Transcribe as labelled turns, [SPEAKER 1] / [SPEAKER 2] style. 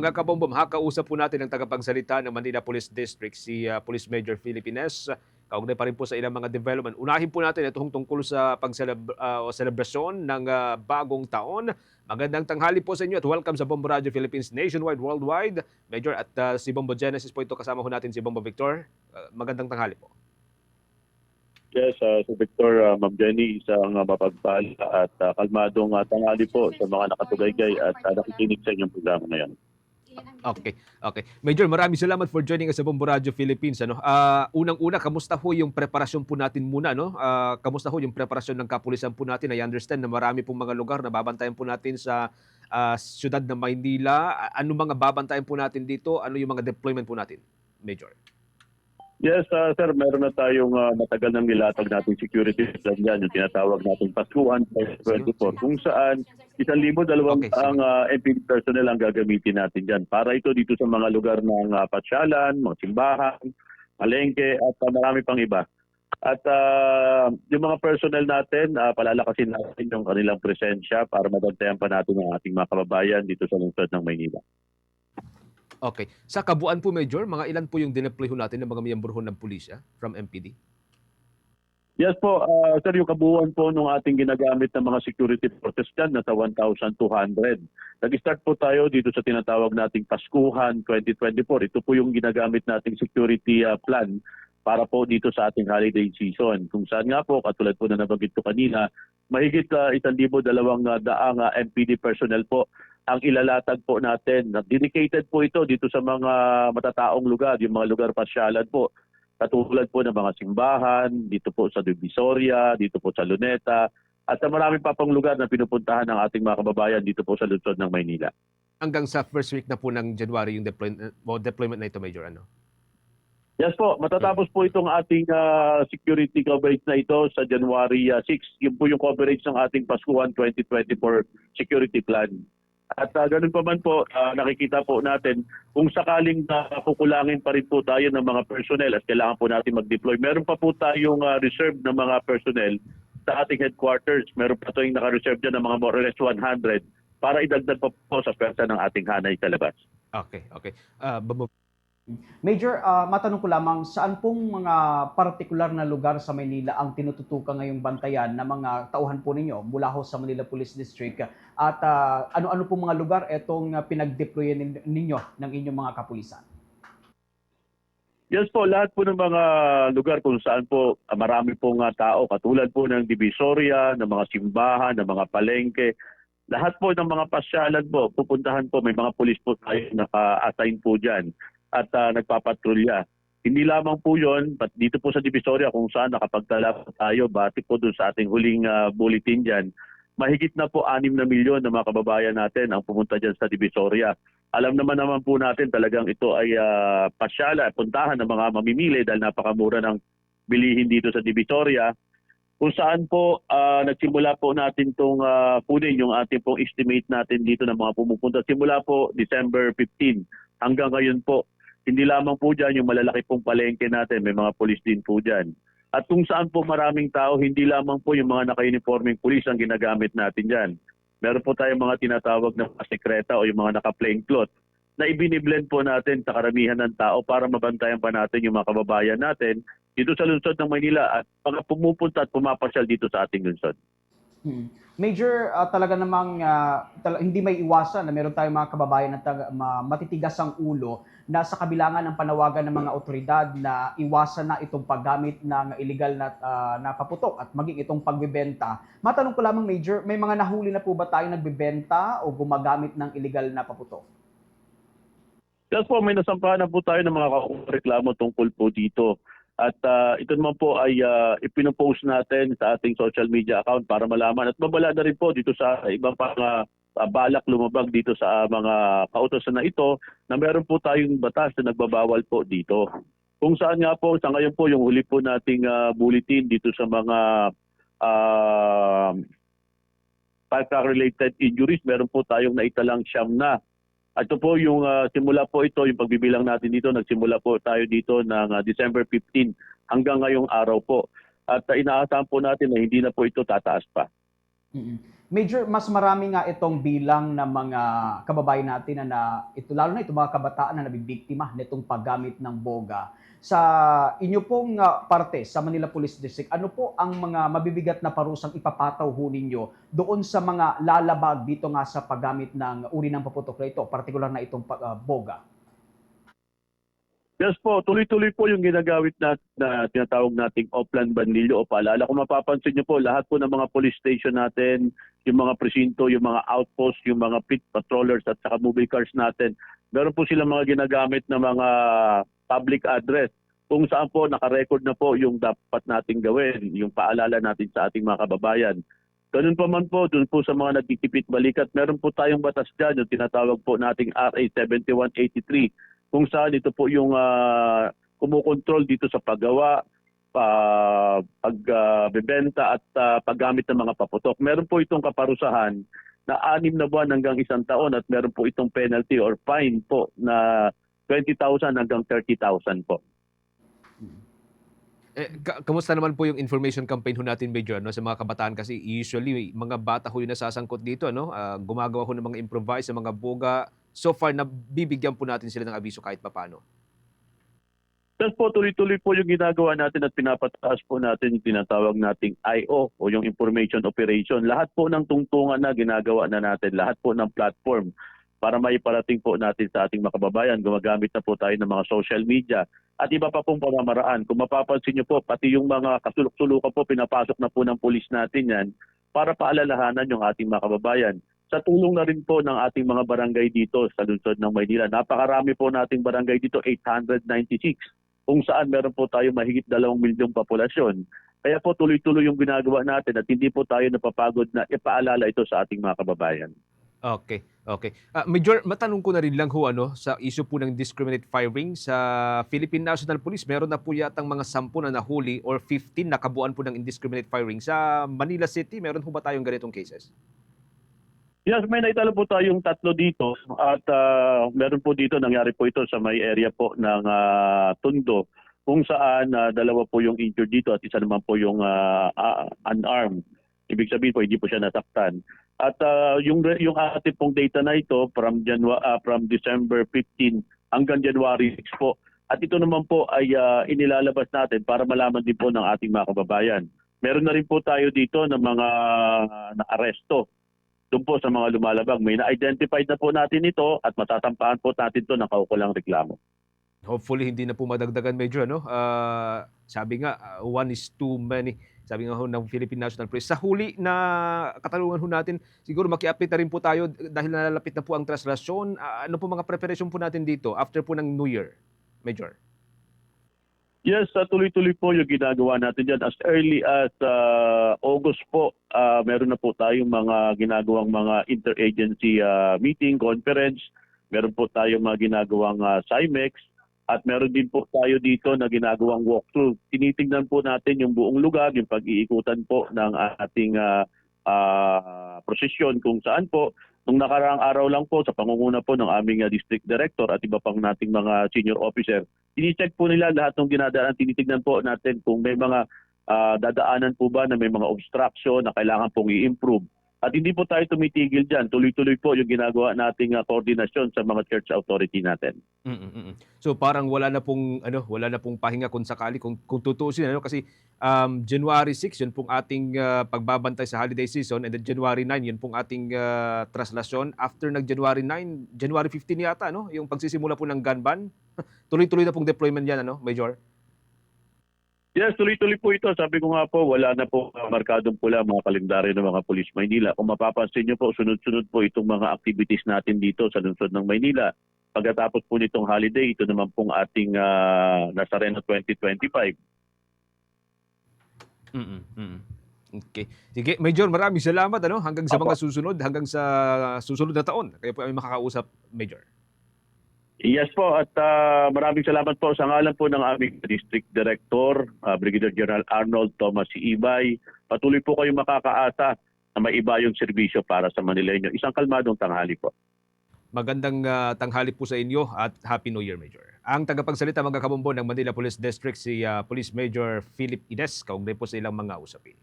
[SPEAKER 1] Mga kabombom, kausap po natin ang tagapagsalita ng Manila Police District, si Police Major Filipines. Kaugnay pa rin po sa ilang mga development. Unahin po natin itong tungkol sa selebrasyon ng bagong taon. Magandang tanghali po sa inyo at welcome sa Bombo Radio Philippines nationwide, worldwide. Major, at si Bombo Genesis po ito, kasama ho natin si Bombo Victor. Magandang tanghali po.
[SPEAKER 2] Yes, si Victor, Ma'am Jenny, isang mapagpahal at kalmadong tanghali po sa mga nakatugaygay at nakikinig sa inyong programa ngayon.
[SPEAKER 1] Okay. Major, maraming salamat for joining us sa Bombo Radio Philippines. Unang-una, kamusta ho yung preparasyon po natin muna? Kamusta ho yung preparasyon ng kapulisan po natin? I understand na marami pong mga lugar na babantayan po natin sa siyudad ng Maynila. Ano mga babantayan po natin dito? Ano yung mga deployment po natin, Major?
[SPEAKER 2] Yes, sir, meron na tayong matagal nang nilatag nating security plan dyan, yung tinatawag nating Paskuhan 2024, kung saan 1,200 ang MPD personnel ang gagamitin natin dyan. Para ito dito sa mga lugar ng pasyalan, mga simbahan, palengke, at marami pang iba. At yung mga personnel natin, palalakasin natin yung kanilang presensya para mabantayan pa natin ang ating mga kababayan dito sa lungsod ng Maynila.
[SPEAKER 1] Okay. Sa kabuuan po, Major, mga ilan po yung dineploy ho natin ng mga miyembro ho ng pulisya from MPD?
[SPEAKER 2] Yes po, sir, yung kabuuan po nung ating ginagamit ng mga security forces dyan, nasa 1,200. Nag-start po tayo dito sa tinatawag nating Paskuhan 2024. Ito po yung ginagamit nating security plan para po dito sa ating holiday season. Kung saan nga po, katulad po na nabanggit ko kanina, mahigit 1,200 MPD personnel po ang ilalatag po natin. Dedicated po ito dito sa mga matataong lugar, yung mga lugar pasyalan po. Katulad po ng mga simbahan, dito po sa Divisoria, dito po sa Luneta, at marami pa pang lugar na pinupuntahan ng ating mga kababayan dito po sa lungsod ng Maynila.
[SPEAKER 1] Hanggang sa first week na po ng January yung deployment na ito, Major, ano?
[SPEAKER 2] Yes po, matatapos po itong ating security coverage na ito sa January 6. Yun po yung coverage ng ating Paskuhan 2024 security plan. At ganun pa man po, nakikita po natin kung sakaling kukulangin pa rin po tayo ng mga personnel at kailangan po natin mag-deploy. Meron pa po tayong reserve ng mga personnel sa ating headquarters. Meron pa tayong naka-reserve dyan ng mga more or less 100 para idagdag pa po sa pwersa ng ating hanay sa labas.
[SPEAKER 1] Okay.
[SPEAKER 3] Major, matanong ko lamang, saan pong mga partikular na lugar sa Maynila ang tinututukan ngayong bantayan ng mga tauhan po ninyo mula ho sa Manila Police District? At ano-ano pong mga lugar itong pinag-deployan ninyo ng inyong mga kapulisan?
[SPEAKER 2] Yes po, lahat po ng mga lugar kung saan po marami pong tao, katulad po ng Divisoria, ng mga simbahan, ng mga palengke, lahat po ng mga pasyalan po, pupuntahan po, may mga pulis po tayo naka-assign po dyan at nagpapatrolya. Hindi lamang po yun, but dito po sa Divisoria kung saan nakapagtala po tayo, bati po doon sa ating huling bulletin dyan, mahigit na po 6 na milyon na mga kababayan natin ang pumunta dyan sa Divisoria. Alam naman po natin talagang ito ay pasyala, puntahan ng mga mamimili dahil napakamura ng bilihin dito sa Divisoria. Kung saan po nagsimula po natin itong kunin yung ating pong estimate natin dito ng mga pumupunta. Simula po December 15 hanggang ngayon po. Hindi lamang po dyan yung malalaki pong palengke natin, may mga pulis din po dyan. At kung saan po maraming tao, hindi lamang po yung mga naka-uniforming pulis ang ginagamit natin dyan. Meron po tayong mga tinatawag na sekreta o yung mga naka-plaincloth na ibiniblend po natin sa karamihan ng tao para mabantayan pa natin yung mga kababayan natin dito sa lungsod ng Maynila at mga pumupunta at pumapasyal dito sa ating lungsod.
[SPEAKER 3] Major, talaga namang hindi may iwasan na meron tayong mga kababayan na matitigas ang ulo na sa kabilangan ng panawagan ng mga otoridad na iwasan na itong paggamit ng illegal na paputok at maging itong pagbebenta. Matanong ko lamang, Major, may mga nahuli na po ba tayo nagbebenta o gumagamit ng illegal na paputok?
[SPEAKER 2] Yes po, may nasampahan na po tayo ng mga reklamo tungkol po dito. At ito naman po ay ipinopost natin sa ating social media account para malaman. At babala na rin po dito sa ibang pang balak lumabag dito sa mga kautosan na ito na meron po tayong batas na nagbabawal po dito. Kung saan nga po, sa ngayon po yung huli po nating bulletin dito sa mga firecracker-related injuries, meron po tayong naitalang 9 na. At ito po yung simula po ito, yung pagbibilang natin dito, nagsimula po tayo dito ng December 15 hanggang ngayong araw po. At inaasahan po natin na hindi na po ito tataas pa.
[SPEAKER 3] Major, mas marami nga itong bilang ng mga kababayan natin ito, lalo na itong mga kabataan na nabibiktima nitong paggamit ng boga. Sa inyo pong parte sa Manila Police District, ano po ang mga mabibigat na parusang ipapataw ho ninyo doon sa mga lalabag dito nga sa paggamit ng uri ng paputok na ito, partikular na itong boga?
[SPEAKER 2] Yes po, tuloy-tuloy po yung ginagawit na tinatawag nating Oplan Banlillo o paalala. Kung mapapansin niyo po, lahat po ng mga police station natin, yung mga presinto, yung mga outpost, yung mga pit patrollers at saka mobile cars natin, meron po silang mga ginagamit na mga public address kung saan po nakarecord na po yung dapat nating gawin, yung paalala natin sa ating mga kababayan. Ganun pa man po, dun po sa mga nagtitipit balikat, meron po tayong batas dyan, yung tinatawag po nating RA 7183, kung saan ito po yung kumukontrol dito sa paggawa, pagbebenta at paggamit ng mga paputok. Meron po itong kaparusahan na 6 na buwan hanggang 1 taon at meron po itong penalty or fine po na 20,000 hanggang 30,000 po.
[SPEAKER 1] Kamusta naman po yung information campaign ho natin, Major, no, sa mga kabataan? Kasi usually mga bata ho yung nasasangkot dito, no? Gumagawa ho ng mga improvise sa mga boga. So far, nabibigyan po natin sila ng abiso kahit papaano.
[SPEAKER 2] Tapos po, tuloy-tuloy po yung ginagawa natin at pinapataas po natin yung tinatawag nating IO o yung Information Operation. Lahat po ng tungtungan na ginagawa na natin, lahat po ng platform para maiparating po natin sa ating mga kababayan. Gumagamit na po tayo ng mga social media at iba pa pong pamamaraan. Kung mapapansin nyo po, pati yung mga kasulok-sulukan po, pinapasok na po ng pulis natin yan para paalalahanan yung ating mga kababayan. Sa tulong na rin po ng ating mga barangay dito sa lungsod ng Maynila. Napakarami po nating barangay dito, 896, kung saan meron po tayo mahigit 2 milyong populasyon. Kaya po tuloy-tuloy yung ginagawa natin at hindi po tayo napapagod na ipaalala ito sa ating mga kababayan.
[SPEAKER 1] Okay, okay. Major, matanong ko na rin lang ho, sa issue po ng discriminate firing sa Philippine National Police, meron na po yatang mga 10 na nahuli or 15 na kabuuan po ng indiscriminate firing. Sa Manila City, meron po ba tayong ganitong cases?
[SPEAKER 2] Yes, may naitala po tayong 3 dito at meron po dito, nangyari po ito sa may area po ng Tondo kung saan 2 po yung injured dito at isa naman po yung unarmed. Ibig sabihin po, hindi po siya nasaktan. At yung ating pong data na ito from December 15 hanggang January 6 po. At ito naman po ay inilalabas natin para malaman din po ng ating mga kababayan. Meron na rin po tayo dito ng mga na-aresto doon po sa mga lumalabag. May na-identified na po natin ito at matasampahan po natin ito ng kaukulang reklamo.
[SPEAKER 1] Hopefully, hindi na po madagdagan, Major, no? Sabi nga, one is too many. Sabi nga ho ng Philippine National Police. Sa huli na katanungan ho natin, siguro maki-update na rin po tayo dahil nalalapit na po ang traslasyon. Ano po mga preparation po natin dito after po ng New Year, Major?
[SPEAKER 2] Yes, tuloy-tuloy po yung ginagawa natin dyan. As early as August po, meron na po tayong mga ginagawang mga interagency meeting, conference. Meron po tayong mga ginagawang CIMEX. At meron din po tayo dito na ginagawang walkthrough. Tinitingnan po natin yung buong lugar, yung pag-iikutan po ng ating prosesyon kung saan po. Nung nakaraang araw lang po sa pangunguna po ng aming district director at iba pang nating mga senior officer, tinicheck po nila lahat ng dinadaan. Tinitingnan po natin kung may mga dadaanan po ba na may mga obstruction na kailangan pong i-improve. At hindi po tayo tumitigil dyan. Tuloy-tuloy po yung ginagawa nating koordinasyon sa mga church authority natin.
[SPEAKER 1] So parang wala na pong pahinga kung sakali kung tutuusin, kasi January 6 yun pong ating pagbabantay sa holiday season, and then January 9 yun pong ating traslasyon. After ng January 9, January 15 yata, yung pagsisimula po ng gun ban. Tuloy-tuloy na pong deployment yan, Major?
[SPEAKER 2] Yes, tuloy-tuloy po ito. Sabi ko nga po, wala na po markadong pula mga kalendaryo ng mga pulis Maynila. Kung mapapansin nyo po, sunod-sunod po itong mga activities natin dito sa lungsod ng Maynila. Pagkatapos po nitong holiday, ito naman pong ating Nazareno 2025.
[SPEAKER 1] Okay. Sige, Major, maraming salamat, hanggang sa
[SPEAKER 2] Apo.
[SPEAKER 1] mga susunod, hanggang sa susunod na taon. Kayo po ay makakausap, Major.
[SPEAKER 2] Yes po, at maraming salamat po sa ngalan po ng aming District Director, Brigadier General Arnold Thomas Ibay. Patuloy po kayong makakaasa na may iba yung serbisyo para sa Manileño. Isang kalmadong tanghali po.
[SPEAKER 1] Magandang tanghali po sa inyo at Happy New Year, Major. Ang tagapagsalita mga kabombo ng Manila Police District, si Police Major Philip Ines, kaugnay po sa ilang mga usapin.